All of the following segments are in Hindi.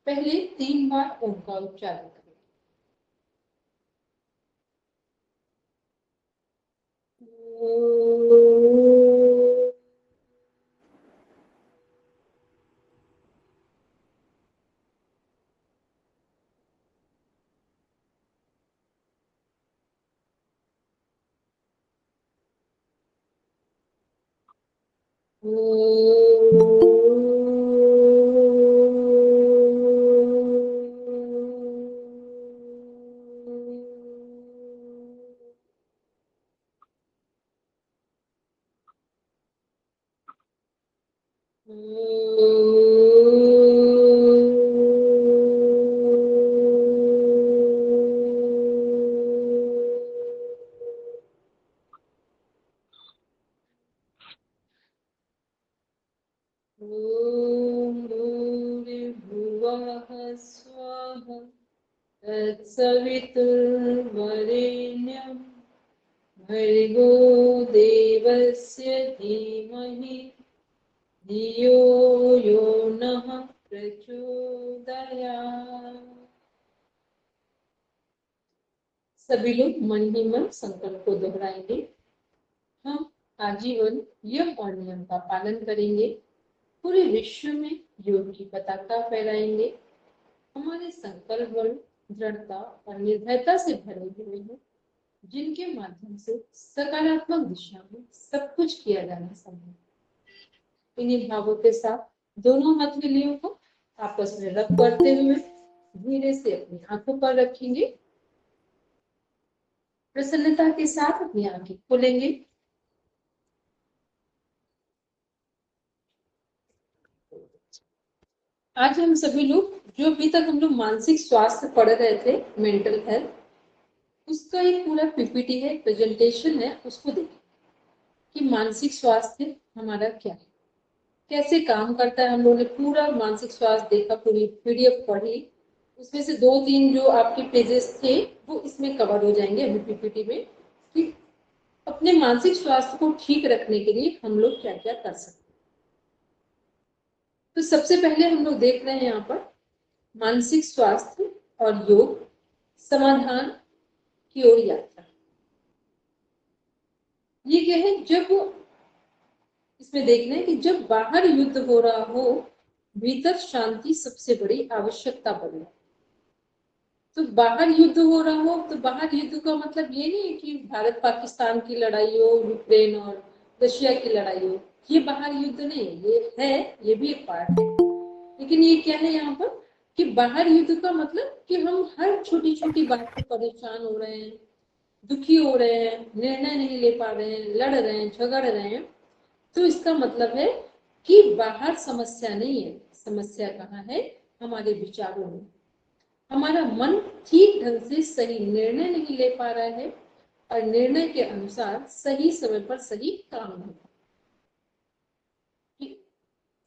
पहले 3 बार ओम का उच्चारण करें। तत्सवितुर्वरेण्यं भर्गो देवस्य धीमहि धियो यो नः प्रचोदयात्। सभी लोग मन ही मन संकल्प को दोहराएंगे। हम आजीवन यम और नियम का पालन करेंगे, पूरे विश्व में योग की पताका फहराएंगे। हमारे संकल्प बल दृढ़ता और निर्भयता से भरे हुए हैं, जिनके माध्यम से सकारात्मक दिशा में सब कुछ किया जाना संभव। इन्हीं भावों के साथ दोनों हथेलियों को आपस में रब करते हुए धीरे से अपनी आंखों पर रखेंगे। प्रसन्नता के साथ अपनी आंखें खोलेंगे। आज हम सभी लोग जो अभी तक हम लोग मानसिक स्वास्थ्य पढ़ रहे थे, मेंटल हेल्थ, उसका एक पूरा पीपीटी है, प्रेजेंटेशन है, उसको देखें कि मानसिक स्वास्थ्य हमारा क्या है, कैसे काम करता है। हम लोगों ने पूरा मानसिक स्वास्थ्य देखा, पूरी पीडीएफ पढ़ी, उसमें से 2-3 जो आपके पेजेस थे वो इसमें कवर हो जाएंगे अभी पीपीटी में, कि अपने मानसिक स्वास्थ्य को ठीक रखने के लिए हम लोग क्या क्या कर सकते हैं। तो सबसे पहले हम लोग देख रहे हैं यहाँ पर मानसिक स्वास्थ्य और योग समाधान की ओर यात्रा। ये क्या है, जब इसमें देखना है कि जब बाहर युद्ध हो रहा हो, भीतर शांति सबसे बड़ी आवश्यकता बने। तो बाहर युद्ध हो रहा हो, तो बाहर युद्ध का मतलब ये नहीं है कि भारत पाकिस्तान की लड़ाई हो, यूक्रेन और रशिया की लड़ाई हो, ये बाहर युद्ध नहीं है। ये है, ये भी एक पार्ट है, लेकिन ये क्या है यहाँ पर कि बाहर युद्ध का मतलब कि हम हर छोटी छोटी बात पे परेशान हो रहे हैं, दुखी हो रहे हैं, निर्णय नहीं ले पा रहे हैं, लड़ रहे हैं, झगड़ रहे हैं। तो इसका मतलब है कि बाहर समस्या नहीं है, समस्या कहाँ है, हमारे विचारों में। हमारा मन ठीक ढंग से सही निर्णय नहीं ले पा रहा है और निर्णय के अनुसार सही समय पर सही काम नहीं।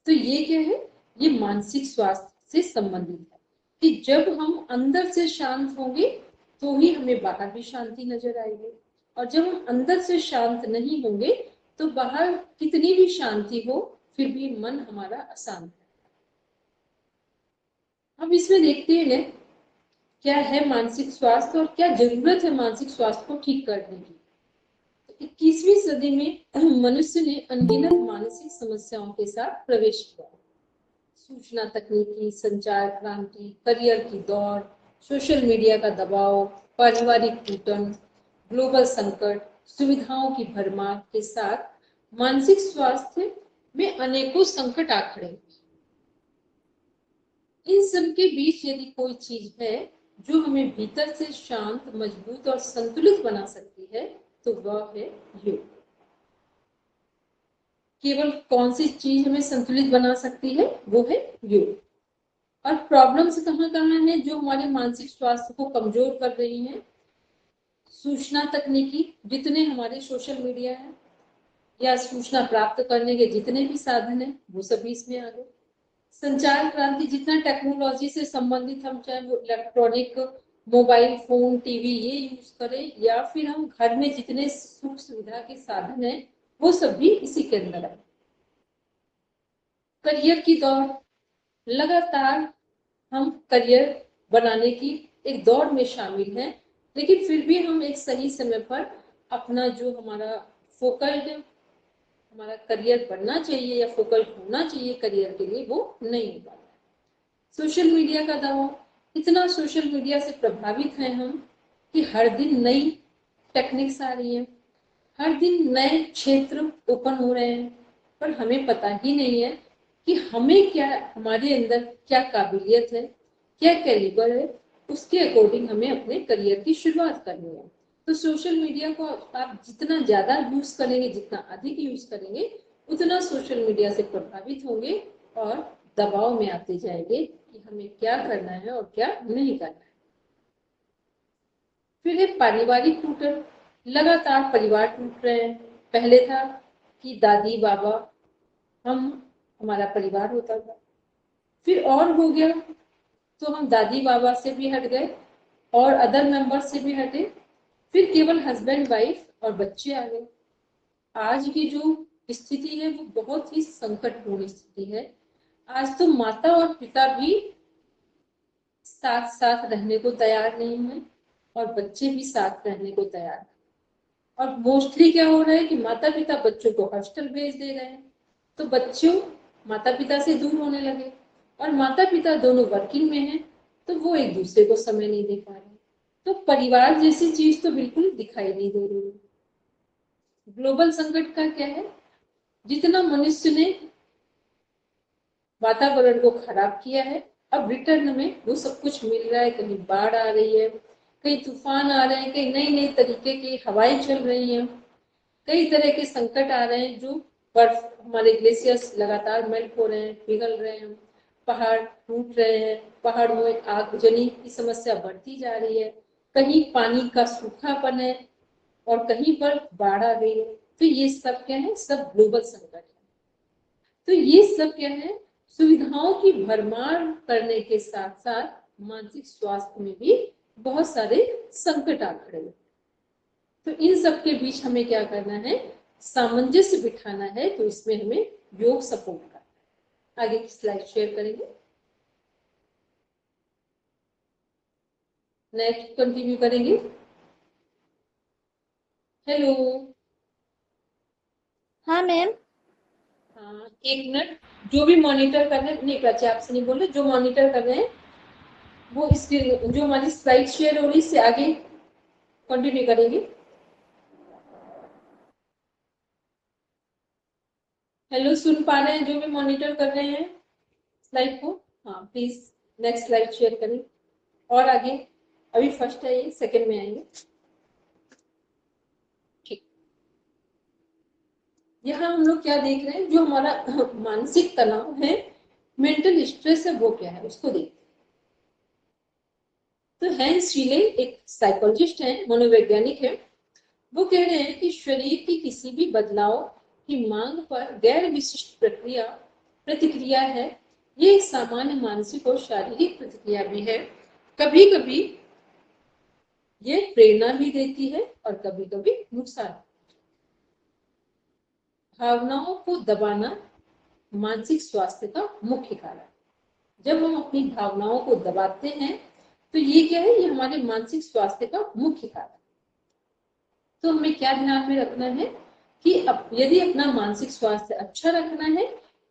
तो ये क्या है, ये मानसिक स्वास्थ्य से संबंधित है कि जब हम अंदर से शांत होंगे तो ही हमें बाहर भी शांति नजर आएगी, और जब हम अंदर से शांत नहीं होंगे तो बाहर कितनी भी शांति हो फिर भी मन हमारा अशांत है। अब इसमें देखते हैं क्या है मानसिक स्वास्थ्य और क्या जरूरत है मानसिक स्वास्थ्य को ठीक करने की। 21वीं सदी में मनुष्य ने अनगिनत मानसिक समस्याओं के साथ प्रवेश किया। सूचना तकनीकी, संचार क्रांति, करियर की दौड़, सोशल मीडिया का दबाव, पारिवारिक टूटन, ग्लोबल संकट, सुविधाओं की भरमार के साथ मानसिक स्वास्थ्य में अनेकों संकट आ खड़े। इन सब के बीच यदि कोई चीज है जो हमें भीतर से शांत, मजबूत और संतुलित बना सकती है तो वह है योग। केवल कौन सी चीज हमें संतुलित बना सकती है, वो है योग। और प्रॉब्लम्स कहाँ कहाँ है जो हमारे मानसिक स्वास्थ्य को कमजोर कर रही हैं। सूचना तकनीकी, जितने हमारे सोशल मीडिया है या सूचना प्राप्त करने के जितने भी साधन है वो सभी इसमें आ गए। संचार क्रांति, जितना टेक्नोलॉजी से संबंधित हम, चाहे वो इलेक्ट्रॉनिक, मोबाइल फोन, टीवी ये यूज करें या फिर हम घर में जितने सुख सुविधा के साधन है वो सब भी इसी के अंदर है। करियर की दौड़, लगातार हम करियर बनाने की एक दौड़ में शामिल हैं, लेकिन फिर भी हम एक सही समय पर अपना जो हमारा फोकल्ड हमारा करियर बनना चाहिए या फोकल्ड होना चाहिए करियर के लिए, वो नहीं हो पाता। सोशल मीडिया का दबाव, इतना सोशल मीडिया से प्रभावित हैं हम कि हर दिन नई टेक्निक्स आ रही है, हर दिन नए क्षेत्र ओपन हो रहे हैं, पर हमें पता ही नहीं है कि हमें क्या, हमारे अंदर क्या काबिलियत है, क्या कैलिबर है, उसके अकॉर्डिंग हमें अपने करियर की शुरुआत करनी है। तो सोशल मीडिया को आप जितना ज्यादा यूज करेंगे, जितना अधिक यूज करेंगे, उतना सोशल मीडिया से प्रभावित होंगे और दबाव में आते जाएंगे कि हमें क्या करना है और क्या नहीं करना है। फिर है पारिवारिक टूटन, लगातार परिवार टूट रहे हैं। पहले था कि दादी बाबा, हम हमारा परिवार होता था, फिर और हो गया तो हम दादी बाबा से भी हट गए और अदर मेंबर्स से भी हटे, फिर केवल हस्बैंड वाइफ और बच्चे आ गए। आज की जो स्थिति है वो बहुत ही संकटपूर्ण स्थिति है। आज तो माता और पिता भी साथ साथ रहने को तैयार नहीं है और बच्चे भी साथ रहने को तैयार है। और मोस्टली क्या हो रहा है कि माता पिता बच्चों को हॉस्टल भेज दे रहे हैं, तो बच्चों माता पिता से दूर होने लगे, और माता पिता दोनों वर्किंग में हैं, तो वो एक दूसरे को समय नहीं दे पा रहे। तो परिवार जैसी चीज तो बिल्कुल दिखाई नहीं दे रही। ग्लोबल संकट का क्या है, जितना मनुष्य ने वातावरण को खराब किया है, अब रिटर्न में वो सब कुछ मिल रहा है। कहीं बाढ़ आ रही है, कहीं तूफान आ रहे हैं, कहीं नई नई तरीके की हवाएं चल रही हैं, कई तरह के संकट आ रहे हैं। जो बर्फ, हमारे ग्लेशियर्स लगातार मेल्ट हो रहे हैं, पिघल रहे हैं, पहाड़ टूट रहे हैं, पहाड़ों में आगजनी की समस्या बढ़ती जा रही है, कहीं पानी का सूखापन है और कहीं पर बाढ़ आ गई है। तो ये सब क्या है, सब ग्लोबल संकट है। तो ये सब क्या है, सुविधाओं की भरमार करने के साथ साथ मानसिक स्वास्थ्य में भी बहुत सारे संकट आ खड़े हैं। तो इन सब के बीच हमें क्या करना है, सामंजस्य बिठाना है। तो इसमें हमें योग सपोर्ट करना है। आगे की स्लाइड शेयर करेंगे, नेक्स्ट कंटिन्यू करेंगे। हेलो, हाँ मैम। हाँ एक मिनट, जो भी मॉनिटर कर रहे हैं, नहीं प्राची आपसे नहीं बोल रहे, जो मॉनिटर कर रहे हैं वो स्क्रीन, जो हमारी स्लाइड शेयर हो रही इससे आगे कंटिन्यू करेंगे। हेलो, सुन पा रहे हैं जो भी मॉनिटर कर रहे हैं स्लाइड को? हाँ प्लीज नेक्स्ट स्लाइड शेयर करें और आगे। अभी फर्स्ट है, ये सेकंड में आएंगे। ठीक, यहाँ हम लोग क्या देख रहे हैं, जो हमारा मानसिक तनाव है, मेंटल स्ट्रेस है, वो क्या है उसको देखते हैं। तो हैंस शीले एक साइकोलॉजिस्ट हैं, मनोवैज्ञानिक है। वो कह रहे हैं कि शरीर की किसी भी बदलाव की मांग पर गैर विशिष्ट प्रक्रिया प्रतिक्रिया है। ये एक सामान्य मानसिक और शारीरिक प्रतिक्रिया भी है। कभी कभी ये प्रेरणा भी देती है और कभी कभी नुकसान। भावनाओं को दबाना मानसिक स्वास्थ्य का मुख्य कारण। जब हम अपनी भावनाओं को दबाते हैं तो ये क्या है, ये हमारे मानसिक स्वास्थ्य का मुख्य कारण। तो हमें क्या ध्यान में रखना है कि यदि अपना मानसिक स्वास्थ्य अच्छा रखना है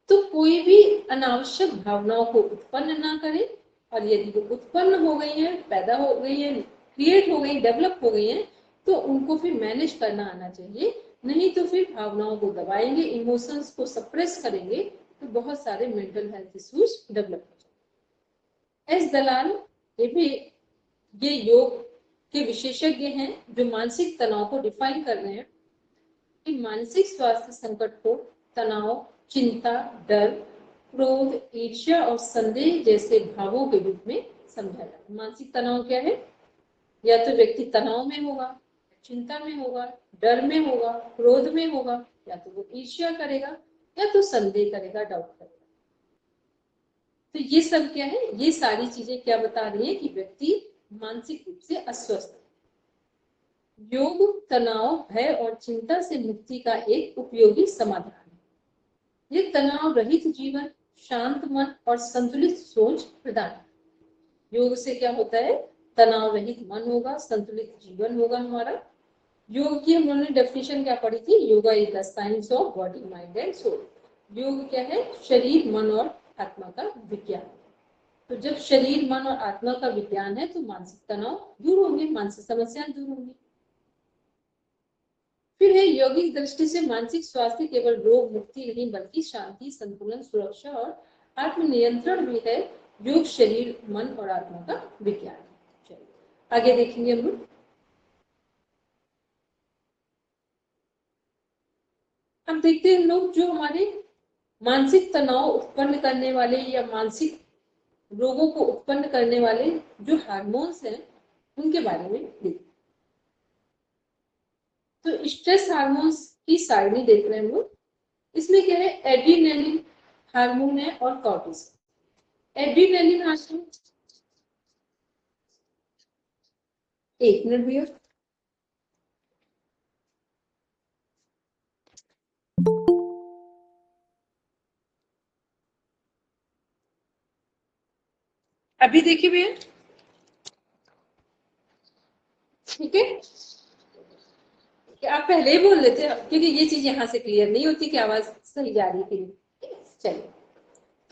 तो कोई भी अनावश्यक भावनाओं को उत्पन्न ना करें, और यदि वो उत्पन्न हो गई है, पैदा हो गई है, क्रिएट हो गई, डेवलप हो गई है, तो उनको फिर मैनेज करना आना चाहिए। नहीं तो फिर भावनाओं को दबाएंगे, इमोशंस को सप्रेस करेंगे, तो बहुत सारे मेंटल हेल्थ इश्यूज डेवलप हो जाएंगे। एस दलाल ये भी, ये योग के विशेषज्ञ हैं जो मानसिक तनाव को डिफाइन कर रहे हैं कि मानसिक स्वास्थ्य संकट को तनाव, चिंता, डर, क्रोध, ईर्ष्या और संदेह जैसे भावों के रूप में समझा जाता है। मानसिक तनाव क्या है, या तो व्यक्ति तनाव में होगा, चिंता में होगा, डर में होगा, क्रोध में होगा, या तो वो ईर्ष्या करेगा, या तो संदेह करेगा, डाउट करेगा। तो ये सब क्या है, ये सारी चीजें क्या बता रही है कि व्यक्ति मानसिक रूप से अस्वस्थ है। योग तनाव, भय और चिंता से मुक्ति का एक उपयोगी समाधान है। ये तनाव रहित जीवन, शांत मन और संतुलित सोच प्रदान करता है। योग से क्या होता है, तनाव रहित मन होगा, संतुलित जीवन होगा हमारा। योग की हम लोगों ने डेफिनेशन क्या पढ़ी थी, yoga is the science of body mind and soul. योग क्या है, शरीर मन और आत्मा का विज्ञान। तो जब शरीर मन और आत्मा का विज्ञान है तो मानसिक तनाव दूर होंगे, मानसिक समस्याएं दूर होंगी। फिर है यौगिक दृष्टि से मानसिक स्वास्थ्य केवल रोग मुक्ति नहीं बल्कि शांति, संतुलन, सुरक्षा और आत्मनियंत्रण भी है। योग शरीर मन और आत्मा का विज्ञान है। चलिए आगे देखेंगे हम लोग। अब देखते हैं लोग जो हमारे मानसिक तनाव उत्पन्न करने वाले या मानसिक रोगों को उत्पन्न करने वाले जो हार्मोन्स हैं उनके बारे में देखते। तो स्ट्रेस हार्मोन्स की सारणी देख रहे हैं हम लोग। इसमें क्या है, एड्रीनलिन हार्मोन है और कॉर्टिसोल। एड्रीनलिन हार्मोन, एक मिनट भैया। अभी देखिए भैया, ठीक है, कि आप पहले ही बोल लेते हैं क्योंकि ये चीज यहाँ से क्लियर नहीं होती कि आवाज सही जा रही थी। चलिए,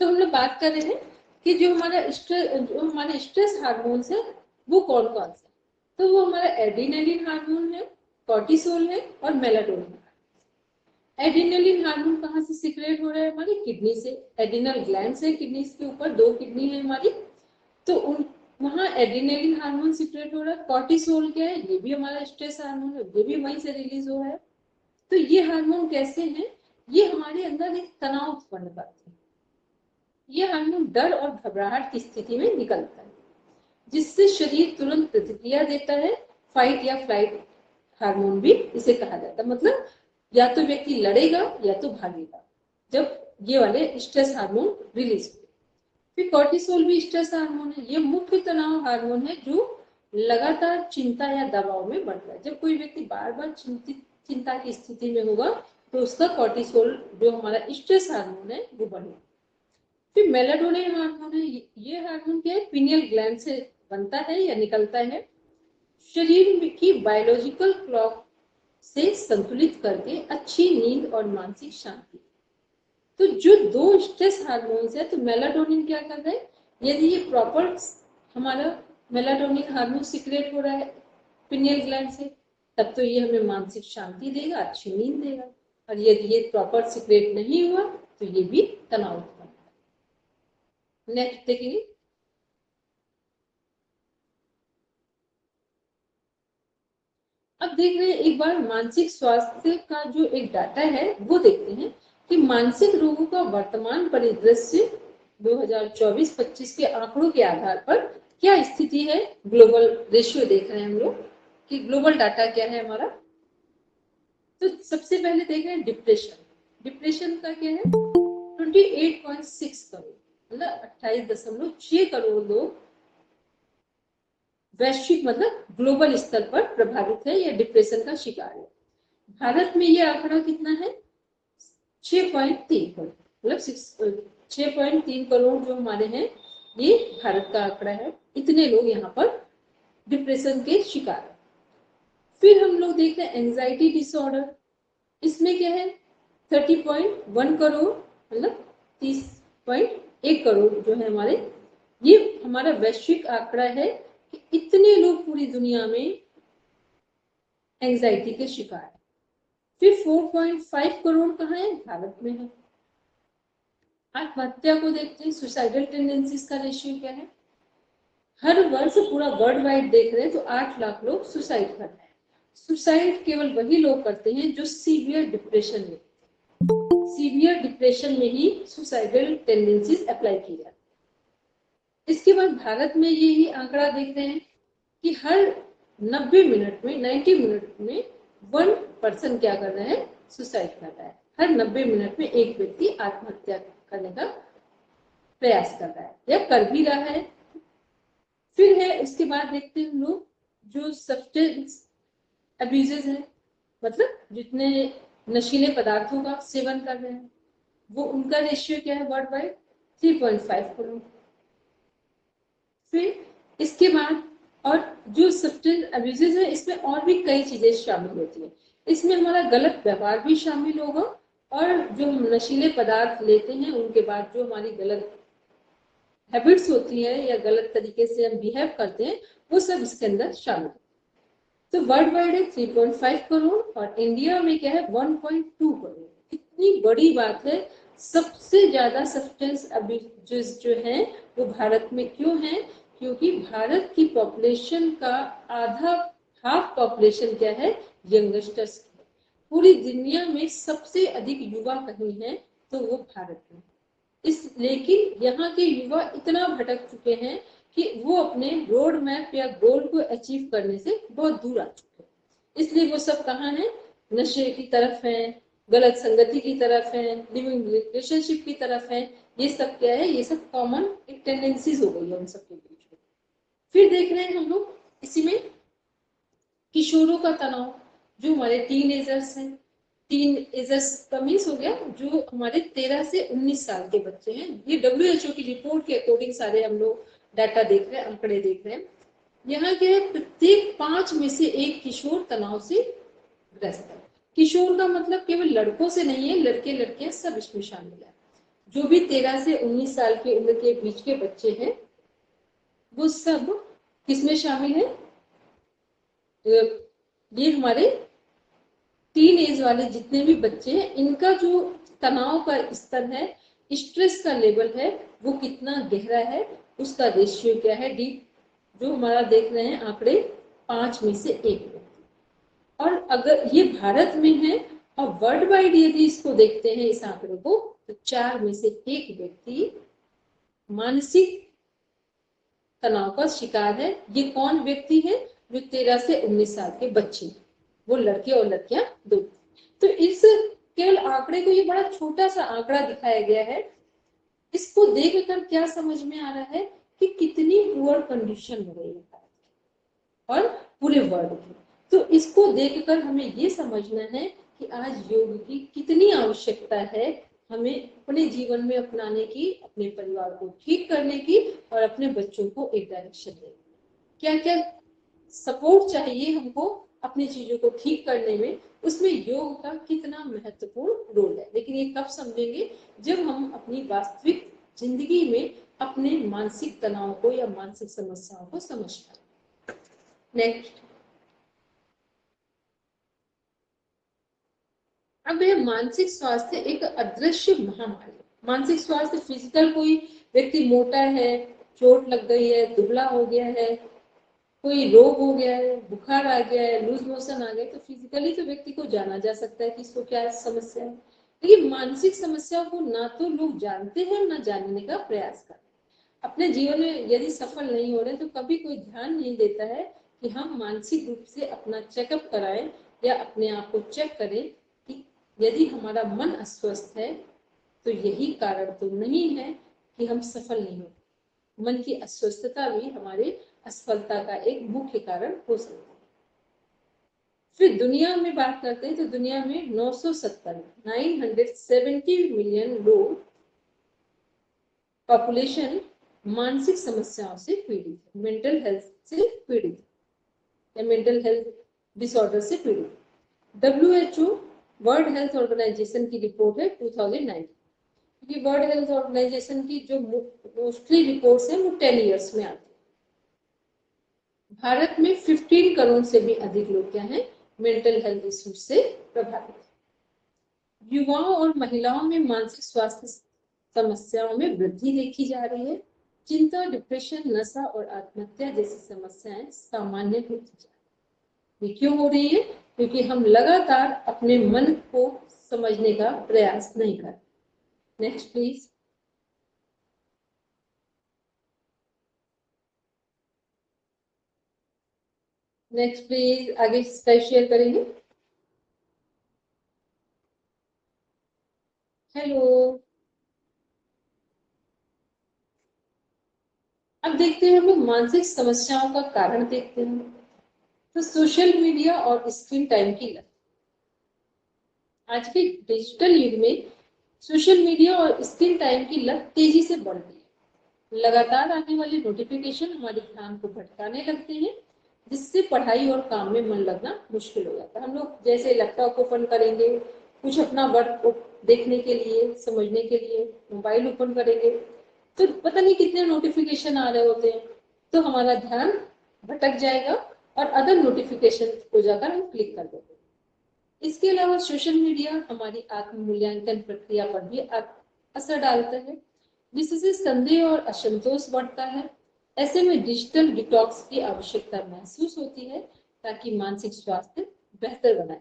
तो हम लोग बात कर रहे हैं कि जो हमारे स्ट्रेस हार्मोन्स है वो कौन कौन से। तो वो हमारा एड्रीनलिन हार्मोन है, कॉर्टिसोल है और मेलाटोनिन। एड्रीनलिन हार्मोन कहाँ से सिक्रेट हो रहा है, हमारी किडनी से। एड्रिनल ग्लैंड है किडनी के ऊपर, 2 किडनी है हमारी, तो उन वहाँ एड्रीनलिन हार्मोन सिक्रेट हो रहा है। कॉर्टिसोल क्या है, ये भी हमारा स्ट्रेस हार्मोन है, ये भी वहीं से रिलीज हो रहा है। तो ये हार्मोन कैसे हैं, ये हमारे अंदर एक तनाव उत्पन्न करते हैं। ये हार्मोन डर और घबराहट की स्थिति में निकलता है जिससे शरीर तुरंत प्रतिक्रिया देता है। फाइट या फ्लाइट हार्मोन भी इसे कहा जाता है। मतलब या तो व्यक्ति लड़ेगा या तो भागेगा जब ये वाले स्ट्रेस हार्मोन रिलीज हो। फिर कॉर्टिसोल भी स्ट्रेस हार्मोन है। ये मुख्य तनाव हार्मोन है जो लगातार चिंता या दबाव में बढ़ता है। जब कोई व्यक्ति बार बार चिंता की स्थिति में होगा तो उसका कॉर्टिसोल जो हमारा स्ट्रेस हार्मोन है वो बढ़ेगा। फिर मेलाटोनिन हार्मोन है। ये हार्मोन क्या है, पीनियल ग्लैंड से बनता है या निकलता है। शरीर की बायोलॉजिकल क्लॉक से संतुलित करके अच्छी नींद और मानसिक शांति। तो जो 2 स्ट्रेस हार्मोन्स है, तो मेलाटोनिन क्या कर रहा है, यदि ये प्रॉपर हमारा मेलाटोनिन हार्मोन सिक्रेट हो रहा है पिनियल ग्लैंड से, तब तो ये हमें मानसिक शांति देगा, अच्छी नींद देगा। और यदि ये प्रॉपर सिक्रेट नहीं हुआ तो ये भी तनाव उत्पन्न। नेक्स्ट देखेंगे। अब देख रहे हैं एक बार मानसिक स्वास्थ्य का जो एक डाटा है वो देखते हैं कि मानसिक रोगों का वर्तमान परिदृश्य 2024-25 के आंकड़ों के आधार पर क्या स्थिति है। ग्लोबल रेशियो देख रहे हैं हम लोग कि ग्लोबल डाटा क्या है हमारा। तो सबसे पहले देख रहे हैं डिप्रेशन। डिप्रेशन का क्या है, 28.6 करोड़, मतलब 28.6 करोड़ लोग वैश्विक मतलब ग्लोबल स्तर पर प्रभावित है या डिप्रेशन का शिकार है। भारत में ये आंकड़ा कितना है, 6.3 करोड़, मतलब 6.3 करोड़ जो हमारे हैं ये भारत का आंकड़ा है। इतने लोग यहाँ पर डिप्रेशन के शिकार है। फिर हम लोग देख रहे हैं एंजाइटी डिसऑर्डर। इसमें क्या है, 30.1 करोड़, मतलब 30.1 करोड़ जो है हमारे, ये हमारा वैश्विक आंकड़ा है कि इतने लोग पूरी दुनिया में एंजाइटी के शिकार है। फिर 4.5 करोड़ कहाँ है, भारत में है। आत्महत्या को देखते हैं, सुसाइडल टेंडेंसीज का रेशियो क्या है। हर वर्ष पूरा वर्ल्ड वाइड देख रहे हैं तो 8 लाख लोग सुसाइड कर रहे हैं। सुसाइड केवल वही लोग करते हैं जो सीवियर डिप्रेशन में, सीवियर डिप्रेशन में ही सुसाइडल टेंडेंसीज अप्लाई की जाती है। इसके बाद भारत में यही आंकड़ा देख रहे हैं कि हर 90 मिनट में 90 मिनट में 1 पर्सन क्या कर रहा है, सुसाइड कर रहा है। हर 90 मिनट में एक व्यक्ति आत्महत्या करने का प्रयास कर रहा है या कर भी रहा है। फिर है उसके बाद देखते हैं हम लोग जो सब्सटेंस अब्यूजेस है, मतलब जितने नशीले पदार्थों का सेवन कर रहे हैं वो उनका रेशियो क्या है वर्ल्ड वाइड, 3.5 करोड़। फिर इसके बाद और जो सब्सटेंस अब्यूजेस है इसमें और भी कई चीजें शामिल होती है। इसमें हमारा गलत व्यवहार भी शामिल होगा और जो हम नशीले पदार्थ लेते हैं उनके बाद जो हमारी गलत हैबिट्स होती है या गलत तरीके से हम बिहेव करते हैं वो सब इसके अंदर शामिल है। तो वर्ल्ड वाइड है 3.5 करोड़ और इंडिया में क्या है 1.2 करोड़। इतनी बड़ी बात है। सबसे ज्यादा सब्सटेंस अब्यूज जो है वो भारत में क्यों है? क्योंकि भारत की पॉपुलेशन का आधा हाफ पॉपुलेशन क्या है? यंगस्टर्स। पूरी दुनिया में सबसे अधिक युवा कहीं है तो वो भारत में। लेकिन यहाँ के युवा इतना भटक चुके हैं कि वो अपने रोड मैप या गोल को अचीव करने से बहुत दूर आ चुके हैं। इसलिए वो सब कहाँ है? नशे की तरफ है, गलत संगति की तरफ है, लिविंग रिलेशनशिप की तरफ है। ये सब क्या है? ये सब कॉमन एक टेंडेंसीज हो गई है उन सबके बीच में। फिर देख रहे हैं हम लोग इसी में किशोरों का तनाव, जो हमारे टीनेजर्स हैं। टीनेजर्स का मीन्स हो गया जो हमारे 13 से 19 साल के बच्चे हैं। ये WHO की रिपोर्ट के अकॉर्डिंग सारे हम लोग डाटा देख रहे हैं, आंकड़े देख रहे हैं। यहाँ क्या है? प्रत्येक 5 में से 1 किशोर तनाव से ग्रस्त है। किशोर का मतलब केवल लड़कों से नहीं है, लड़के लड़कियां सब इसमें शामिल है। जो भी 13 से 19 साल की उम्र के बीच के बच्चे हैं वो सब किसमें शामिल है? ये हमारे टीन एज वाले जितने भी बच्चे हैं इनका जो तनाव का स्तर है, स्ट्रेस का लेवल है, वो कितना गहरा है, उसका रेशियो क्या है? डी, जो हमारा देख रहे हैं आंकड़े 5 में से 1। और अगर ये भारत में है और वर्ल्ड वाइड यदि इसको देखते हैं इस आंकड़े को तो 4 में से 1 व्यक्ति मानसिक तनाव का शिकार है। ये कौन व्यक्ति है? जो 13 से 19 साल के बच्चे, वो लड़के और लड़कियां दो। तो इस केवल आंकड़े को, ये बड़ा छोटा सा आंकड़ा दिखाया गया है, इसको देखकर क्या समझ में आ रहा है कि कितनी पुअर कंडीशन हो गई है और पूरे वर्ल्ड की। तो इसको देखकर हमें ये समझना है कि आज योग की कितनी आवश्यकता है हमें अपने जीवन में अपनाने की, अपने परिवार को ठीक करने की और अपने बच्चों को एक डायरेक्शन देने की। क्या क्या सपोर्ट चाहिए हमको अपनी चीजों को ठीक करने में, उसमें योग का कितना महत्वपूर्ण रोल है। लेकिन ये कब समझेंगे? जब हम अपनी वास्तविक जिंदगी में अपने मानसिक तनाव को या मानसिक समस्याओं को समझ पाए। नेक्स्ट, अब यह मानसिक स्वास्थ्य एक अदृश्य महामारी। मानसिक स्वास्थ्य फिजिकल, कोई व्यक्ति मोटा है, चोट लग गई है, दुबला हो गया है, कोई रोग हो गया है, बुखार आ गया है, लूज मोशन आ गए, तो फिजिकली तो व्यक्ति को जाना जा सकता है कि इसको क्या समस्या है। लेकिन मानसिक समस्या को ना तो लोग जानते हैं ना जानने का प्रयास करते हैं। अपने जीवन में यदि सफल नहीं हो रहे तो कभी कोई ध्यान नहीं देता है कि हम मानसिक रूप से अपना चेकअप कराएं या अपने आप को चेक करें कि यदि हमारा मन अस्वस्थ है तो यही कारण तो नहीं है कि हम सफल नहीं हो। मन की अस्वस्थता भी हमारे असफलता का एक मुख्य कारण हो सकता है। फिर दुनिया में बात करते हैं तो दुनिया में 970 मिलियन लोग पॉपुलेशन मानसिक समस्याओं से पीड़ित है, मेंटल हेल्थ से पीड़ित या मेंटल हेल्थ डिसऑर्डर से पीड़ित। WHO वर्ल्ड हेल्थ ऑर्गेनाइजेशन की रिपोर्ट है 2009 की। वर्ल्ड हेल्थ ऑर्गेनाइजेशन की जो मोस्टली रिपोर्ट्स हैं वो 10 इयर्स में आती है। भारत में 15 करोड़ से भी अधिक लोग क्या हैं? मेंटल हेल्थ इश्यूज से प्रभावित। युवाओं और महिलाओं में मानसिक स्वास्थ्य समस्याओं में वृद्धि देखी जा रही है। चिंता, डिप्रेशन, नशा और आत्महत्या जैसी समस्याएं सामान्य होती जा रही। ये क्यों हो रही है? क्योंकि हम लगातार अपने मन को समझने का प्रयास नहीं कर। Next please. नेक्स्ट प्लीज, आगे स्लाइड शेयर करेंगे। हेलो, अब देखते हैं हम लोग मानसिक समस्याओं का कारण देखते हैं। तो सोशल मीडिया और स्क्रीन टाइम की लत। आज के डिजिटल युग में सोशल मीडिया और स्क्रीन टाइम की लत तेजी से बढ़ रही है। लगातार आने वाले नोटिफिकेशन हमारे ध्यान को भटकाने लगते हैं, जिससे पढ़ाई और काम में मन लगना मुश्किल हो जाता है। हम लोग जैसे लैपटॉप ओपन करेंगे, कुछ अपना वर्क देखने के लिए, समझने के लिए मोबाइल ओपन करेंगे, तो पता नहीं कितने नोटिफिकेशन आ रहे होते हैं, तो हमारा ध्यान भटक जाएगा और अदर नोटिफिकेशन को जाकर हम क्लिक कर देंगे। इसके अलावा सोशल मीडिया हमारी आत्म मूल्यांकन प्रक्रिया पर भी असर डालता है, जिससे संदेह और असंतोष बढ़ता है। ऐसे में डिजिटल डिटॉक्स की आवश्यकता महसूस होती है ताकि मानसिक स्वास्थ्य बेहतर बनाए।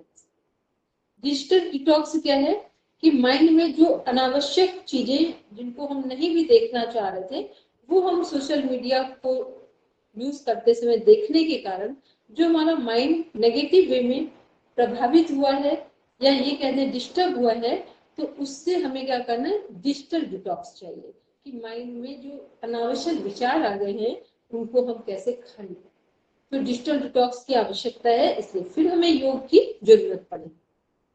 डिजिटल डिटॉक्स क्या है कि माइंड में जो अनावश्यक चीजें जिनको हम नहीं भी देखना चाह रहे थे, वो हम सोशल मीडिया को यूज करते समय देखने के कारण जो हमारा माइंड नेगेटिव वे में प्रभावित हुआ है या ये कहते हैं डिस्टर्ब हुआ है, तो उससे हमें क्या करना है, डिजिटल डिटॉक्स चाहिए कि माइंड में जो अनावश्यक विचार आ गए हैं उनको हम कैसे खाली। तो डिजिटल डिटॉक्स की आवश्यकता है, इसलिए फिर हमें योग की जरूरत पड़ेगी।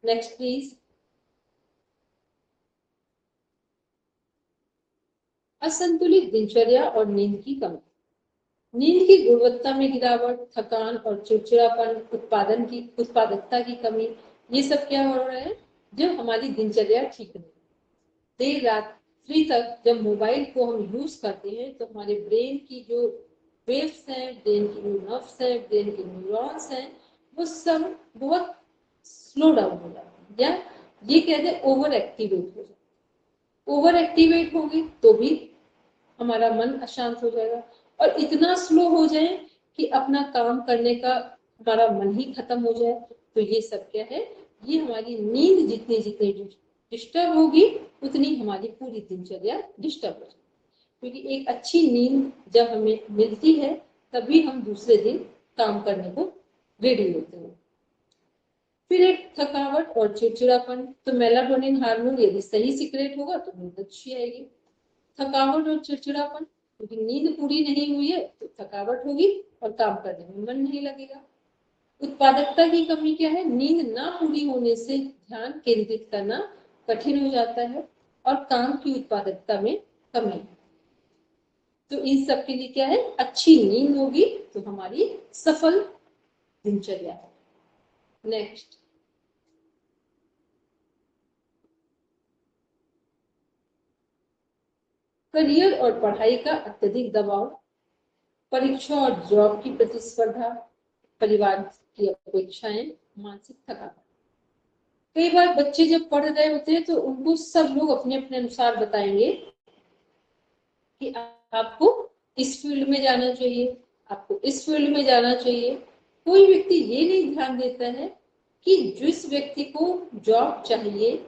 Next please. असंतुलित दिनचर्या और नींद की कमी। नींद की गुणवत्ता में गिरावट, थकान और चिड़चिड़ापन, उत्पादकता की कमी, ये सब क्या हो रहा है जब हमारी दिनचर्या ठीक नहीं। देर रात्रि तक जब मोबाइल को हम यूज करते हैं तो हमारे ब्रेन की जो वेव्स हैं, ब्रेन की जो नर्व्स हैं, ब्रेन के न्यूरॉन्स हैं, वो सब बहुत स्लो डाउन हो जाते हैं, या ये कहते हैं ओवर एक्टिवेट हो जाते हैं। ओवर एक्टिवेट होगी तो भी हमारा मन अशांत हो जाएगा, और इतना स्लो हो जाए कि अपना काम करने का हमारा मन ही खत्म हो जाए। तो ये सब क्या है, ये हमारी नींद जितनी जितनी डिस्टर्ब होगी उतनी हमारी पूरी दिनचर्या डिस्टर्ब हो जाएगी, क्योंकि एक अच्छी नींद जब हमें मिलती है तभी हम दूसरे दिन काम करने को रेडी होते हैं। फिर एक थकावट और चिड़चिड़ापन, तो मेलाटोनिन हार्मोन यदि सही सीक्रेट होगा तो नींद अच्छी आएगी। थकावट और चिड़चिड़ापन, क्योंकि नींद पूरी नहीं हुई है तो थकावट होगी और काम करने में मन नहीं लगेगा। उत्पादकता की कमी क्या है, नींद ना पूरी होने से ध्यान केंद्रित करना कठिन हो जाता है और काम की उत्पादकता में कमी। तो इन सब के लिए क्या है, अच्छी नींद होगी तो हमारी सफल दिनचर्या है। नेक्स्ट। करियर और पढ़ाई का अत्यधिक दबाव, परीक्षा और जॉब की प्रतिस्पर्धा, परिवार की अपेक्षाएं, मानसिक थकान। कई बार बच्चे जब पढ़ रहे होते हैं तो उनको सब लोग अपने अपने अनुसार बताएंगे कि आपको इस फील्ड में जाना चाहिए, आपको इस फील्ड में जाना चाहिए। कोई व्यक्ति ये नहीं ध्यान देता है कि जिस व्यक्ति को जॉब चाहिए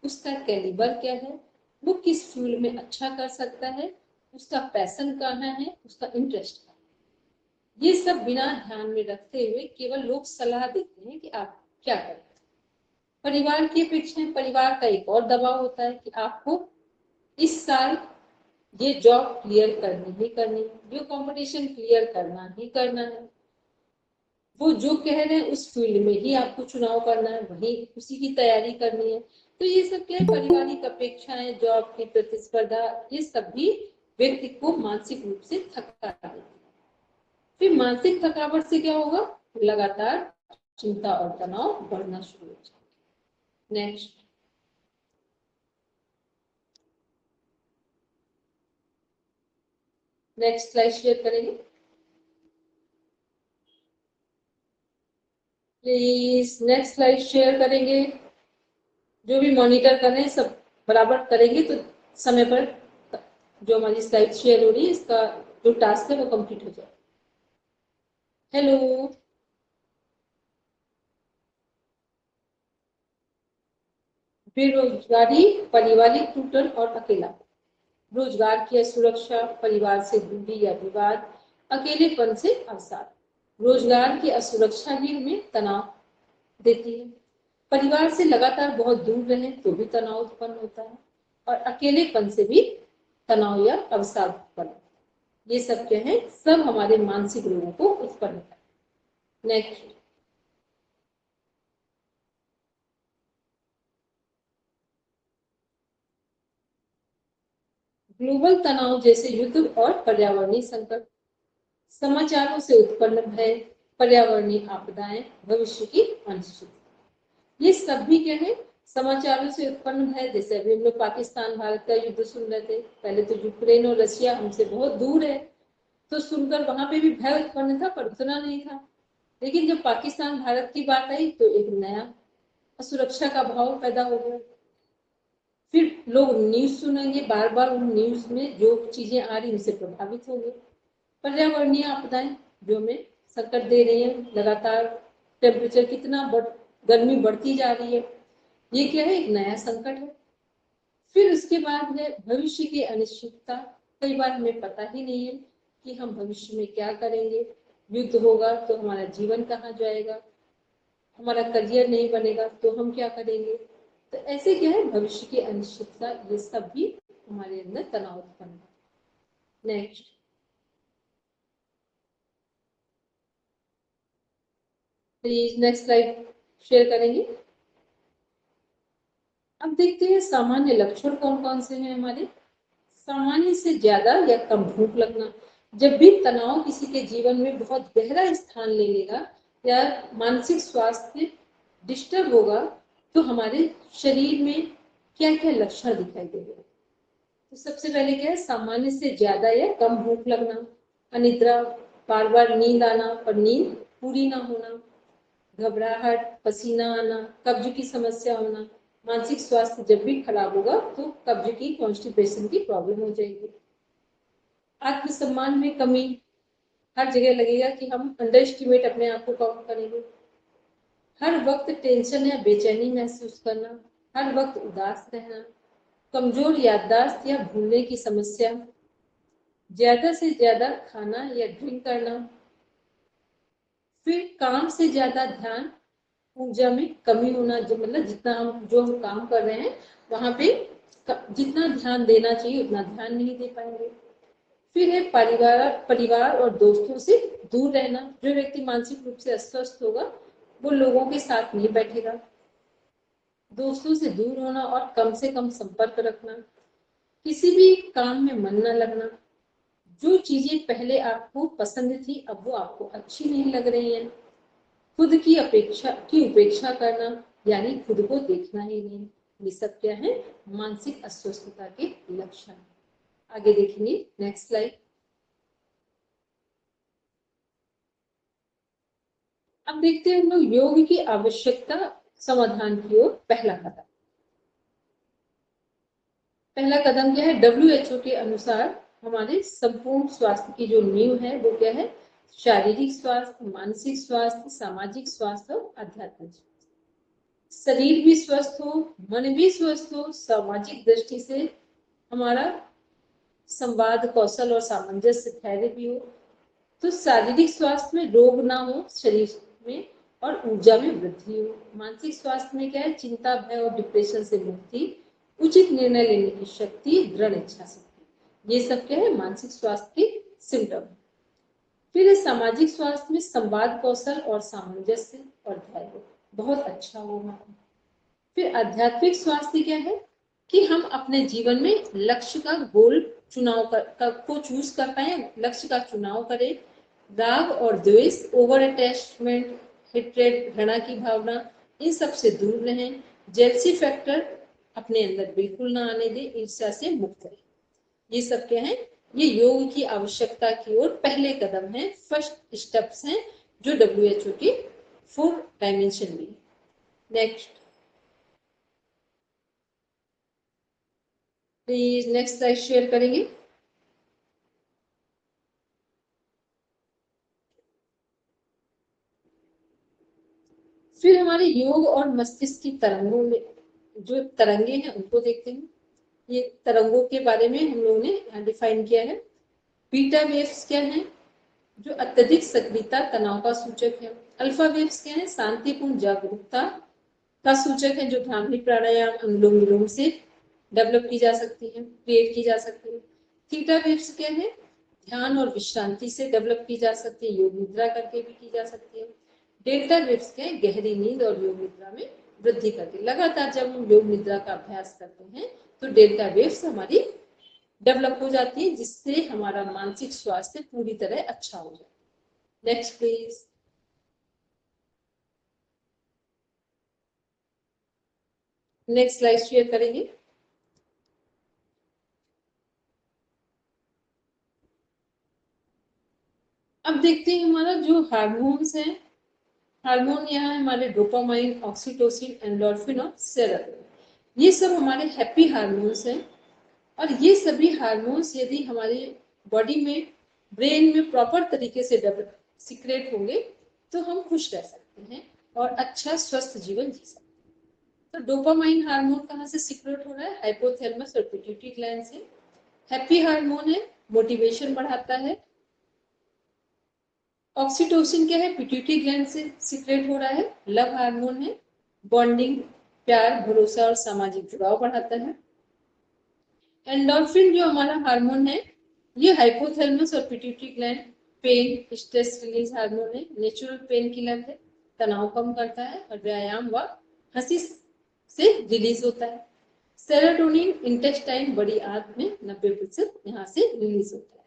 उसका कैलिबर क्या है, वो किस फील्ड में अच्छा कर सकता है, उसका पैशन कहाँ है, उसका इंटरेस्ट कहाँ है। ये सब बिना ध्यान में रखते हुए केवल लोग सलाह देते हैं कि आप क्या करें। परिवार की अपेक्षाएं, परिवार का एक और दबाव होता है कि आपको इस साल ये जॉब क्लियर करनी ही करनी है, ये कंपटीशन क्लियर करना ही करना है। वो जो कह रहे हैं उस फील्ड में ही आपको चुनाव करना है, वही उसी की तैयारी करनी है। तो ये सब क्या है, पारिवारिक अपेक्षाएं, जॉब की प्रतिस्पर्धा, ये सब भी व्यक्ति को मानसिक रूप से थका देती है। फिर मानसिक थकावट से क्या होगा, लगातार चिंता और तनाव बढ़ना शुरू हो जाएगा। नेक्स्ट। नेक्स्ट स्लाइड शेयर करेंगे प्लीज। नेक्स्ट स्लाइड शेयर करेंगे। जो भी मॉनिटर कर रहे हैं सब बराबर करेंगे तो समय पर जो हमारी स्लाइड शेयर हो रही है इसका जो टास्क है वो कंप्लीट हो जाए। हेलो। बेरोजगारी, पारिवारिक टूटन और अकेला, रोजगार की असुरक्षा, परिवार से दूरी या विवाद, अकेलेपन से अवसाद। रोजगार की असुरक्षा भी हमें तनाव देती है, परिवार से लगातार बहुत दूर रहे तो भी तनाव उत्पन्न होता है, और अकेलेपन से भी तनाव या अवसाद उत्पन्न होता है। ये सब क्या है, सब हमारे मानसिक रोगों को उत्पन्न होता है। नेक्स्ट। ग्लोबल तनाव जैसे युद्ध और पर्यावरणीय संकट, समाचारों से उत्पन्न भय, पर्यावरणीय आपदाएं, भविष्य की अनिश्चितता। ये सब भी क्या है, समाचारों से उत्पन्न भय। जैसे अभी हम लोग पाकिस्तान भारत का युद्ध सुन रहे थे, पहले तो यूक्रेन और रशिया हमसे बहुत दूर है, तो सुनकर वहां पे भी भय उत्पन्न था, पर उतना नहीं था। लेकिन जब पाकिस्तान भारत की बात आई तो एक नया असुरक्षा का भाव पैदा हो गया। फिर लोग न्यूज सुनेंगे, बार बार उन न्यूज में जो चीजें आ रही उनसे प्रभावित होंगे। पर्यावरणीय आपदाएं जो हमें संकट दे रही है, लगातार टेम्परेचर कितना गर्मी बढ़ती जा रही है, ये क्या है, एक नया संकट है। फिर उसके बाद है भविष्य की अनिश्चितता। कई बार हमें पता ही नहीं है कि हम भविष्य में क्या करेंगे। युद्ध होगा तो हमारा जीवन कहाँ जाएगा, हमारा करियर नहीं बनेगा तो हम क्या करेंगे। तो ऐसे क्या है, भविष्य की अनिश्चितता, ये सब भी हमारे अंदर तनाव उत्पन्न है। Next, please next slide share करेंगे। अब देखते हैं सामान्य लक्षण कौन कौन से हैं हमारे। सामान्य से ज्यादा या कम भूख लगना। जब भी तनाव किसी के जीवन में बहुत गहरा स्थान ले लेगा या मानसिक स्वास्थ्य डिस्टर्ब होगा, तो हमारे शरीर में क्या क्या लक्षण दिखाई देंगे। तो सबसे पहले क्या है, सामान्य से ज्यादा या कम भूख लगना, अनिद्रा, बार बार नींद आना पर नींद पूरी ना होना, घबराहट, पसीना आना, कब्ज की समस्या होना। मानसिक स्वास्थ्य जब भी खराब होगा तो कब्ज की, कॉन्स्टिपेशन की प्रॉब्लम हो जाएगी। आत्मसम्मान में कमी, हर जगह लगेगा कि हम अंडर एस्टिमेट अपने आप को काउंट करेंगे। हर वक्त टेंशन या बेचैनी महसूस करना, हर वक्त उदास रहना, कमजोर याददाश्त या भूलने की समस्या, ज्यादा से ज्यादा खाना या ड्रिंक करना, फिर काम से ज्यादा ध्यान, ऊर्जा में कमी होना, जो मतलब जितना हम जो हम काम कर रहे हैं वहां पे जितना ध्यान देना चाहिए उतना ध्यान नहीं दे पाएंगे। फिर है परिवार परिवार और दोस्तों से दूर रहना। जो व्यक्ति मानसिक रूप से अस्वस्थ होगा वो लोगों के साथ नहीं बैठेगा। दोस्तों से दूर होना और कम से कम संपर्क रखना, किसी भी काम में मन न लगना, जो चीजें पहले आपको पसंद थी अब वो आपको अच्छी नहीं लग रही हैं, खुद की उपेक्षा करना, यानी खुद को देखना ही नहीं। ये सब क्या है, मानसिक अस्वस्थता के लक्षण। आगे देखेंगे, नेक्स्ट स्लाइड। अब देखते हैं हम लोग योग की आवश्यकता समाधान की ओर। पहला कदम, पहला कदम क्या है, WHO के अनुसार हमारे संपूर्ण स्वास्थ्य की जो नींव है वो क्या है, शारीरिक स्वास्थ्य, मानसिक स्वास्थ्य, सामाजिक स्वास्थ्य और आध्यात्मिक। शरीर भी स्वस्थ हो, मन भी स्वस्थ हो, सामाजिक दृष्टि से हमारा संवाद कौशल और सामंजस्य धैर्य भी हो, तो शारीरिक स्वास्थ्य में रोग ना हो शरीर में, और ऊर्जा में वृद्धि हो। मानसिक स्वास्थ्य में क्या है, चिंता, भय और डिप्रेशन से मुक्ति, उचित निर्णय लेने की शक्ति, दृढ़ इच्छा शक्ति। ये सब क्या है, मानसिक स्वास्थ्य के सिम्टम। फिर सामाजिक स्वास्थ्य में संवाद कौशल और सामंजस्य और धैर्य बहुत अच्छा होगा। फिर आध्यात्मिक स्वास्थ्य क्या है कि हम अपने जीवन में लक्ष्य का गोल चुनाव को चूज कर पाए, लक्ष्य का चुनाव करें। राग और द्वेष, ओवर अटैचमेंट, हेट्रेड, घृणा की भावना, इन सब से दूर रहें। जेलसी फैक्टर अपने अंदर बिल्कुल ना आने दें, ईर्ष्या से मुक्त रहें। ये सब क्या है, ये योग की आवश्यकता की ओर पहले कदम है, फर्स्ट स्टेप्स हैं जो WHO के 4 डायमेंशन में। Next please next slide share करेंगे। फिर हमारे योग और मस्तिष्क की तरंगों में जो तरंगे हैं उनको देखते हैं। ये तरंगों के बारे में हम लोगों ने डिफाइन किया है। बीटा वेव्स क्या है, जो अत्यधिक सक्रियता तनाव का सूचक है। अल्फा वेव्स क्या है, शांतिपूर्ण जागरूकता का सूचक है, जो भ्रामरी प्राणायाम, अनुलोम विलोम से डेवलप की जा सकती है, क्रिएट की जा सकती है। थीटा वेव्स क्या है, ध्यान और विश्रांति से डेवलप की जा सकती है, योग निद्रा करके भी की जा सकती है। डेल्टा वेव्स क्या है, गहरी नींद और योग निद्रा में वृद्धि करके। लगातार जब हम योग निद्रा का अभ्यास करते हैं तो डेल्टा वेव्स हमारी डेवलप हो जाती है, जिससे हमारा मानसिक स्वास्थ्य पूरी तरह अच्छा हो जाए। Next please. Next slide share करेंगे। अब देखते हैं हमारा जो हार्मोन्स है, हार्मोन यहाँ हमारे डोपामाइन, ऑक्सीटोसिन, एंडोर्फिन और सेरोटोनिन, ये सब हमारे हैप्पी हार्मोन्स हैं। और ये सभी हार्मोन्स यदि हमारे बॉडी में, ब्रेन में प्रॉपर तरीके से सीक्रेट होंगे तो हम खुश रह सकते हैं और अच्छा स्वस्थ जीवन जी सकते हैं। तो डोपामाइन हार्मोन कहाँ से सीक्रेट हो रहा है? हाइपोथैलेमस और पिट्यूटरी ग्लैंड से। हैप्पी हार्मोन है, मोटिवेशन बढ़ाता है। ऑक्सीटोसिन क्या है? पिट्यूटरी ग्लैंड से सीक्रेट हो रहा है। लव हार्मोन है, बॉन्डिंग, प्यार, भरोसा और सामाजिक जुड़ाव बढ़ाता है। एंडोर्फिन जो हमारा हार्मोन है, ये हाइपोथैलेमस और pituitary gland, pain, stress release hormone है, नेचुरल पेन किलर है, तनाव कम करता है और व्यायाम व हंसी से रिलीज होता है। सेरोटोनिन इंटेस्टाइन, बड़ी आंत में 90% यहाँ से रिलीज होता है।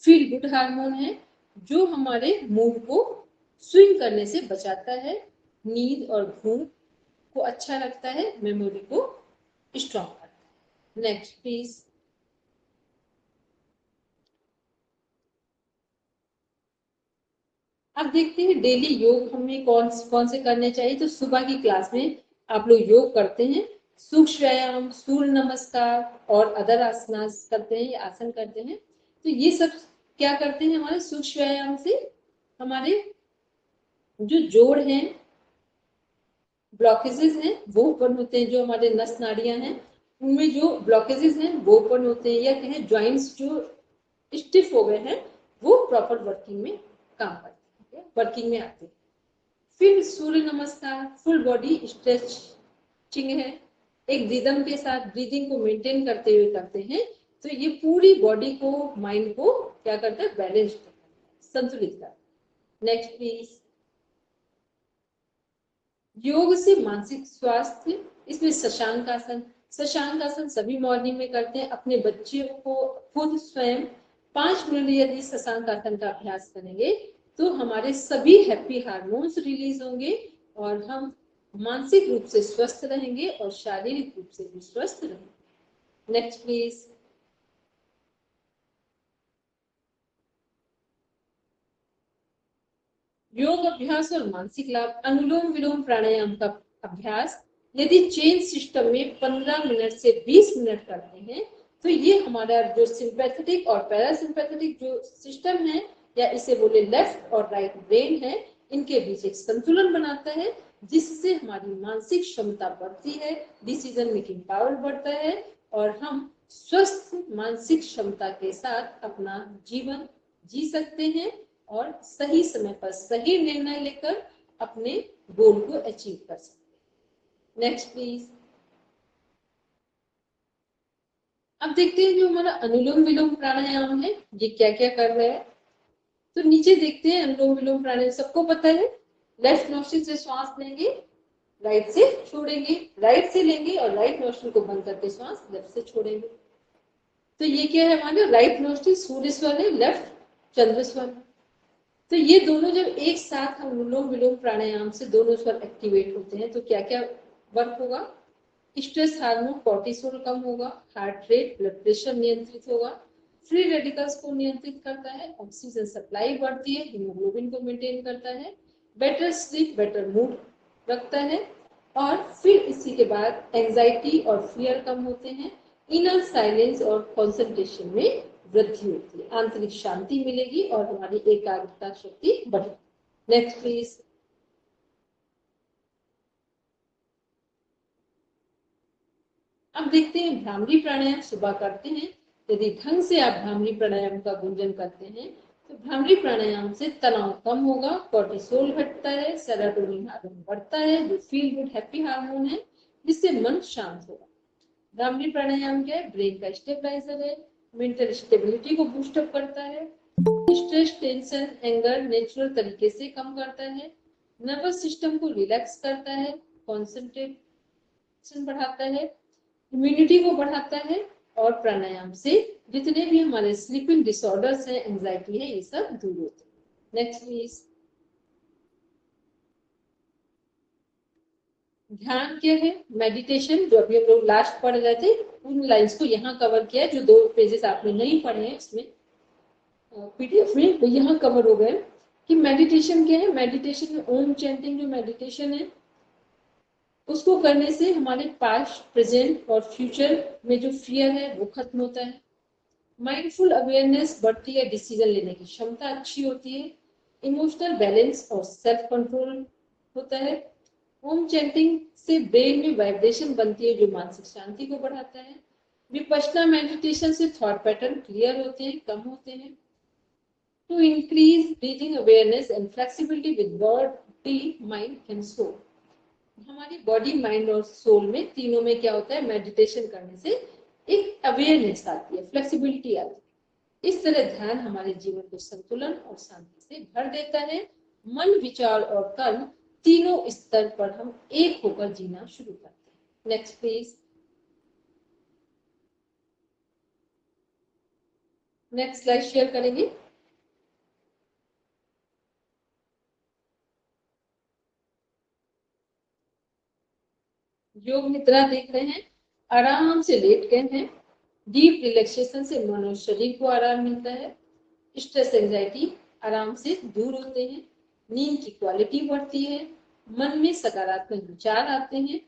फील गुड हार्मोन है, जो हमारे मूड को स्विंग करने से बचाता है, नींद और भूख को अच्छा रखता है, मेमोरी को स्ट्रॉन्ग करता है। Next please. अब देखते हैं डेली योग हमें कौन कौन से करने चाहिए। तो सुबह की क्लास में आप लोग योग करते हैं, सूक्ष्म व्यायाम, सूर्य नमस्कार और अदर आसनास करते हैं, आसन करते हैं। तो ये सब क्या करते हैं? हमारे सूक्ष्म व्यायाम से हमारे जो जोड़ हैं, ब्लॉकेजेस हैं, वो ओपन होते हैं। जो हमारे नस नाड़ियां हैं, उनमें जो ब्लॉकेजेस हैं वो ओपन होते हैं, या कहें ज्वाइंट्स जो स्टिफ हो गए हैं वो प्रॉपर वर्किंग में काम करते हैं, वर्किंग में आते हैं। फिर सूर्य नमस्कार, फुल बॉडी स्ट्रेचिंग है, एक रिदम के साथ ब्रीदिंग को मेंटेन करते हुए करते हैं। तो ये पूरी बॉडी को, माइंड को क्या करता है? बैलेंस करता है, संतुलित करता है। Next please. योग से मानसिक स्वास्थ्य, इसमें शशांक आसन, शशांक आसन सभी मॉर्निंग में करते हैं। अपने बच्चे को खुद स्वयं 5 मिनट यदि शशांक आसन का अभ्यास करेंगे तो हमारे सभी हैप्पी हार्मोन्स रिलीज होंगे और हम मानसिक रूप से स्वस्थ रहेंगे और शारीरिक रूप से भी स्वस्थ रहेंगे। Next please. योग अभ्यास और मानसिक लाभ। अनुलोम विलोम प्राणायाम का अभ्यास यदि चेन सिस्टम में 15 मिनट से 20 मिनट करते हैं तो ये हमारा जो सिंपैथेटिक और पैरासिम्पैथेटिक जो सिस्टम है, या इसे बोले लेफ्ट और राइट ब्रेन है, इनके बीच एक संतुलन बनाता है, जिससे हमारी मानसिक क्षमता बढ़ती है, डिसीजन मेकिंग पावर बढ़ता है और हम स्वस्थ मानसिक क्षमता के साथ अपना जीवन जी सकते हैं और सही समय पर सही निर्णय लेकर अपने गोल को अचीव कर सकते हैं। Next please. अब देखते हैं जो हमारा अनुलोम विलोम प्राणायाम है ये क्या क्या कर रहा है। तो नीचे देखते हैं अनुलोम विलोम प्राणायाम, सबको पता है। लेफ्ट नोस्ट्रिल से श्वास लेंगे, राइट से छोड़ेंगे, राइट से लेंगे और राइट नोस्ट्रिल को बंद करके श्वास लेफ्ट से छोड़ेंगे। तो ये क्या है? हमारे राइट नोस्ट्रिल सूर्य स्वर है, लेफ्ट चंद्र स्वर है। तो ये दोनों जब एक साथ हम अनुलोम विलोम प्राणायाम से दोनों स्वर एक्टिवेट होते हैं तो क्या क्या वर्क होगा? स्ट्रेस हार्मोन कोर्टिसोल कम होगा, हार्ट रेट, ब्लड प्रेशर नियंत्रित होगा, फ्री रेडिकल्स को नियंत्रित करता है, ऑक्सीजन सप्लाई बढ़ती है, हीमोग्लोबिन को मेंटेन करता है, बेटर स्लीप, बेटर मूड रखता है। और फिर इसी के बाद एंजाइटी और फियर कम होते हैं, इनर साइलेंस और कंसंट्रेशन में वृद्धि होती है, आंतरिक शांति मिलेगी और हमारी एकाग्रता शक्ति बढ़ेगी। Next please. अब देखते हैं भ्रामरी प्राणायाम सुबह करते हैं। यदि ढंग से आप भ्रामरी प्राणायाम का गुंजन करते हैं तो भ्रामरी प्राणायाम से तनाव कम होगा, कोर्टिसोल घटता है, सेरोटोनिन हार्मोन बढ़ता है जो फील गुड हैप्पी हार्मोन है, जिससे मन शांत होगा। भ्रामरी प्राणायाम क्या है? ब्रेन का स्टेबलाइजर है, मेंटल स्टेबिलिटी को बूस्टअप करता है, स्ट्रेस, टेंशन, एंगर नेचुरल तरीके से कम करता है, नर्वस सिस्टम को रिलैक्स करता है, कंसंट्रेशन बढ़ाता है, इम्यूनिटी को बढ़ाता है और प्राणायाम से जितने भी हमारे स्लीपिंग डिसऑर्डर्स हैं, एंजाइटी है, ये सब दूर होते हैं। Next please. ध्यान क्या है? मेडिटेशन, जो अभी हम लोग लास्ट पढ़ रहे थे, उन लाइंस को यहाँ कवर किया है। जो 2 पेजेस आपने नहीं पढ़े हैं इसमें पीडीएफ में, वो यहाँ कवर हो गए कि मेडिटेशन क्या है। मेडिटेशन में ओम चैंटिंग जो मेडिटेशन है, उसको करने से हमारे पास्ट, प्रेजेंट और फ्यूचर में जो फियर है वो खत्म होता है। माइंडफुल अवेयरनेस बढ़ती है, डिसीजन लेने की क्षमता अच्छी होती है, इमोशनल बैलेंस और सेल्फ कंट्रोल होता है। ओम चैंटिंग से ब्रेन में वाइब्रेशन बनती है जो मानसिक शांति को बढ़ाता है। विपश्यना मेडिटेशन से थॉट पैटर्न क्लियर होते हैं, कम होते हैं। To increase breathing awareness and flexibility with body, mind and soul. हमारी बॉडी, माइंड और सोल में, तीनों में क्या होता है, मेडिटेशन करने से एक अवेयरनेस आती है, फ्लेक्सिबिलिटी आती है। इस तरह ध्यान हमारे जीवन को संतुलन और शांति से भर देता है। मन, विचार और कर्म तीनों स्तर पर हम एक होकर जीना शुरू करते हैं। Next please. Next slide share करेंगे। योग निद्रा देख रहे हैं, आराम से लेट गए हैं। डीप रिलैक्सेशन से मन और शरीर को आराम मिलता है। स्ट्रेस, एंजाइटी आराम से दूर होते हैं। नींद की क्वालिटी बढ़ती है। मन में सकारात्मक विचार आते हैं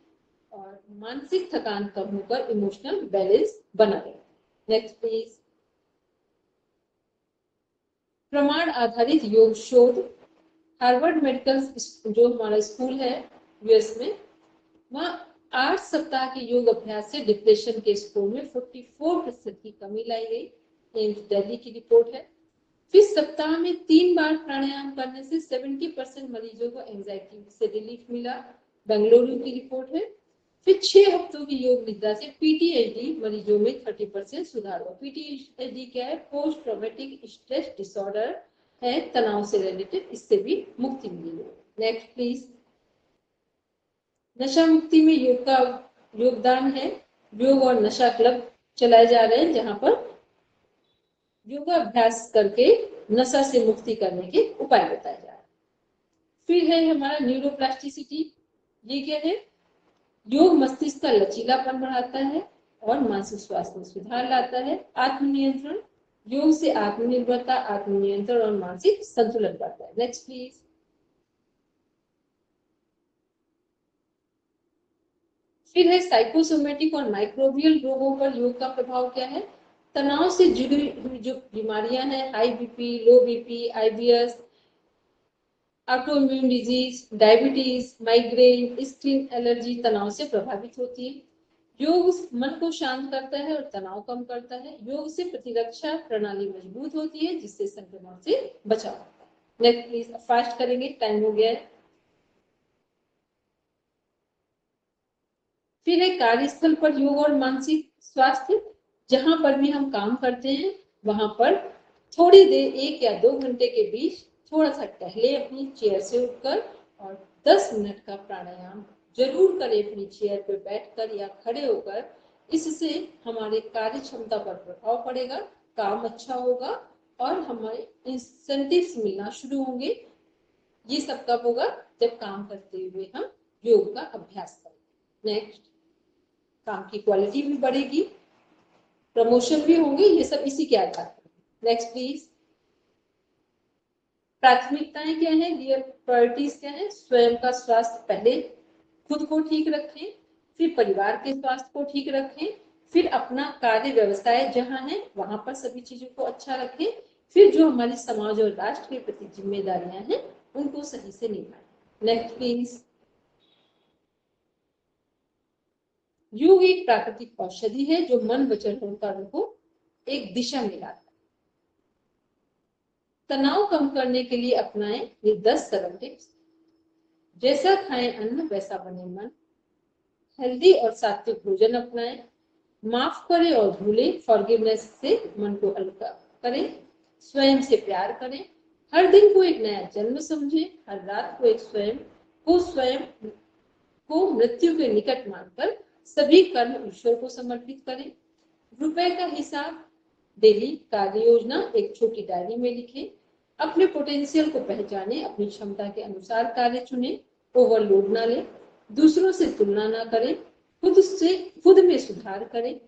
और मानसिक थकान कम होकर इमोशनल बैलेंस बना रहता है। Next please. प्रमाण आधारित योग शोध। हार्वर्ड मेडिकल जो हमारा स्कूल है यूएस में, वहाँ 8 सप्ताह के योग अभ्यास से डिप्रेशन के स्कोर में 44% की कमी लाई गई। एम्स दिल्ली की रिपोर्ट है। फिर सप्ताह में 3 बार प्राणायाम करने से 70% मरीजों को एंजाइटी से रिलीफ मिला। बेंगलुरु की रिपोर्ट है। फिर 6 हफ्तों की योग निद्रा से पीटीएसडी मरीजों में 30% सुधार हुआ। पीटीएसडी क्या है? पोस्ट ट्रॉमेटिक स्ट्रेस डिसऑर्डर है, तनाव से रिलेटेड, इससे भी मुक्ति मिली। Next please. नशा मुक्ति में योग का योगदान है। योग और नशा क्लब चलाए जा रहे हैं जहां पर योगाभ्यास करके नशा से मुक्ति करने के उपाय बताए जा रहे हैं। फिर है हमारा न्यूरोप्लास्टिसिटी। ये क्या है? योग मस्तिष्क का लचीलापन बढ़ाता है और मानसिक स्वास्थ्य में सुधार लाता है। आत्मनियंत्रण, योग से आत्मनिर्भरता, आत्मनियंत्रण और मानसिक संतुलन बढ़ता है। Next please. फिर है साइकोसोमेटिक और माइक्रोबियल रोगों पर योग का प्रभाव क्या है। तनाव से जुड़ी हुई जो बीमारियां हैं, हाई बीपी, लो BP, IBS, autoimmune disease, diabetes, migraine, skin allergy तनाव से प्रभावित होती है। योग मन को शांत करता है और तनाव कम करता है। योग से प्रतिरक्षा प्रणाली मजबूत होती है जिससे संक्रमण से बचाव होता है। Next please. फास्ट करेंगे, टाइम हो गया है। फिर है कार्यस्थल पर योग और मानसिक स्वास्थ्य। जहां पर भी हम काम करते हैं वहां पर थोड़ी देर, 1 या 2 घंटे के बीच थोड़ा सा टहले अपनी चेयर से उठकर, और 10 मिनट का प्राणायाम जरूर करें अपनी चेयर पर बैठकर या खड़े होकर। इससे हमारे कार्य क्षमता पर प्रभाव पड़ेगा, काम अच्छा होगा और हमारे इंसेंटिव्स मिलना शुरू होंगे। ये सब कब होगा? जब काम करते हुए हम योग का अभ्यास करें। नेक्स्ट। काम की क्वालिटी भी बढ़ेगी, प्रमोशन भी होंगे, ये सब इसी के आधार पर। Next please. प्राथमिकताएं क्या है, रियल प्रायोरिटीज क्या है? स्वयं का स्वास्थ्य पहले, खुद को ठीक रखें, फिर परिवार के स्वास्थ्य को ठीक रखें, फिर अपना कार्य व्यवसाय जहां है वहां पर सभी चीजों को अच्छा रखें, फिर जो हमारी समाज और राष्ट्र के प्रति जिम्मेदारियां हैं उनको सही से निभाएं। Next please. योग एक प्राकृतिक औषधि है जो मन, वचन और कर्म को एक दिशा में लाता है। तनाव कम करने के लिए अपनाएं ये 10 सरल टिप्स। जैसा खाएं अन्न वैसा बने मन। हेल्दी और सात्विक भोजन अपनाएं। माफ करें और भूलें, फॉरगिवनेस से मन को हल्का करें। स्वयं से प्यार करें। हर दिन को एक नया जन्म समझें। हर रात को स्वयं को मृत्यु के निकट मानकर सभी कर्म ईश्वर को समर्पित करें। रुपए का हिसाब, डेली कार्य योजना एक छोटी डायरी में लिखें। अपने पोटेंशियल को पहचानें, अपनी क्षमता के अनुसार कार्य चुनें, ओवरलोड ना लें, दूसरों से तुलना ना करें, खुद में सुधार करें,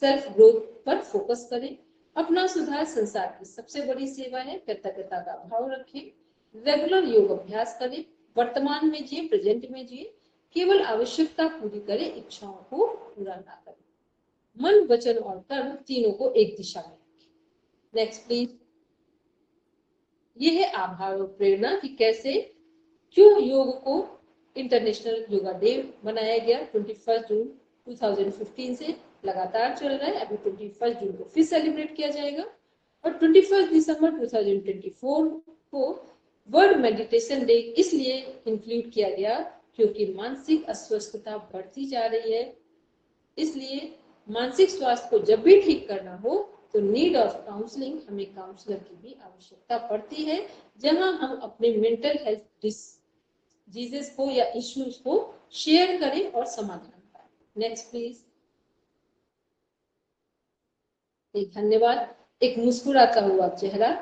सेल्फ ग्रोथ पर फोकस करें। अपना सुधार संसार की सबसे बड़ी सेवा है। कृतज्ञता का भाव रखें, रेगुलर योग अभ्यास करें, वर्तमान में जिए, प्रेजेंट में जिए, केवल आवश्यकता पूरी करें, इच्छाओं को पूरा ना करें। मन, वचन और कर्म तीनों को एक दिशा में रखें। Next please. ये है आभार और प्रेरणा कि कैसे, क्यों योग को इंटरनेशनल योगा डे बनाया गया 21 जून 2015 से लगातार चल रहा है। अभी 21 जून को फिर सेलिब्रेट किया जाएगा और 21 दिसंबर 2024 को वर्ल्ड मेडिटेशन डे इसलिए इंक्लूड किया गया क्योंकि मानसिक अस्वस्थता बढ़ती जा रही है। इसलिए मानसिक स्वास्थ्य को जब भी ठीक करना हो तो नीड ऑफ काउंसलिंग, हमें काउंसलर की भी आवश्यकता पड़ती है, जहां हम अपने मेंटल हेल्थ डिजीजेस को या इश्यूज को शेयर करें और समाधान पाएं। Next please. धन्यवाद। एक मुस्कुराता हुआ चेहरा,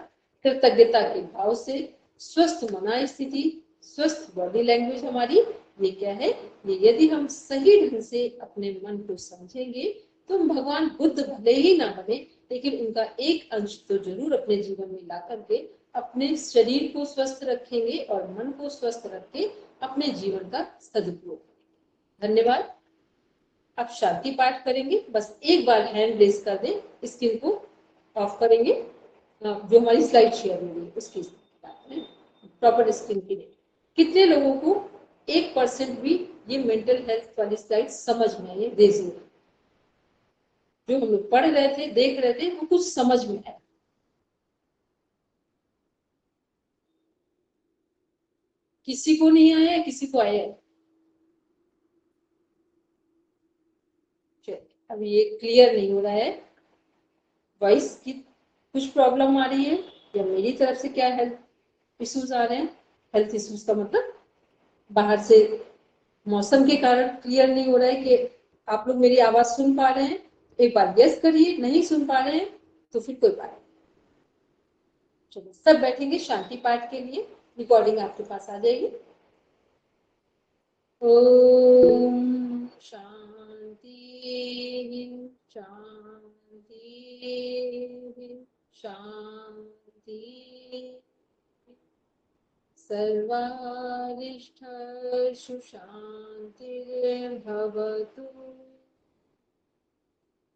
कृतज्ञता के भाव से, स्वस्थ मना स्थिति, स्वस्थ बॉडी लैंग्वेज हमारी, ये क्या है? ये यदि हम सही ढंग से अपने मन को समझेंगे तो भगवान बुद्ध भले ही ना बने, लेकिन उनका एक अंश तो जरूर अपने जीवन में ला करके अपने शरीर को स्वस्थ रखेंगे और मन को स्वस्थ रख के अपने जीवन का सदुपयोग करेंगे। धन्यवाद। अब शांति पाठ करेंगे। बस एक बार हैंड रेस कर दें, स्क्रीन को ऑफ करेंगे, जो हमारी स्लाइड शेयर हो रही है उसकी प्रॉपर स्क्रीन की नहीं। कितने लोगों को 1% भी ये मेंटल हेल्थ वाली स्लाइड समझ में आई? रेजिंग। जो हम लोग पढ़ रहे थे, देख रहे थे, वो कुछ समझ में आया? किसी को नहीं आया, किसी को आया? अभी ये क्लियर नहीं हो रहा है, वॉइस की कुछ प्रॉब्लम आ रही है या मेरी तरफ से क्या हेल्थ इश्यूज आ रहे हैं? हेल्थ इश्यूज का मतलब बाहर से मौसम के कारण क्लियर नहीं हो रहा है कि आप लोग मेरी आवाज सुन पा रहे हैं? एक बार यस करिए। नहीं सुन पा रहे हैं तो फिर कोई बात नहीं। चलो सब बैठेंगे शांति पाठ के लिए, रिकॉर्डिंग आपके पास आ जाएगी। ओम शांति शांति शांति। सर्वारिष्ठेषु शान्तिर्भवतु।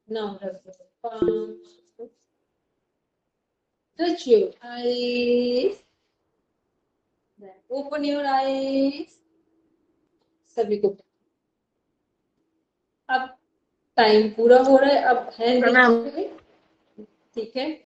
Now rub your palms. Touch your eyes. Then open your eyes. सभी को अब टाइम पूरा हो रहा है, अब हैंड, ठीक है।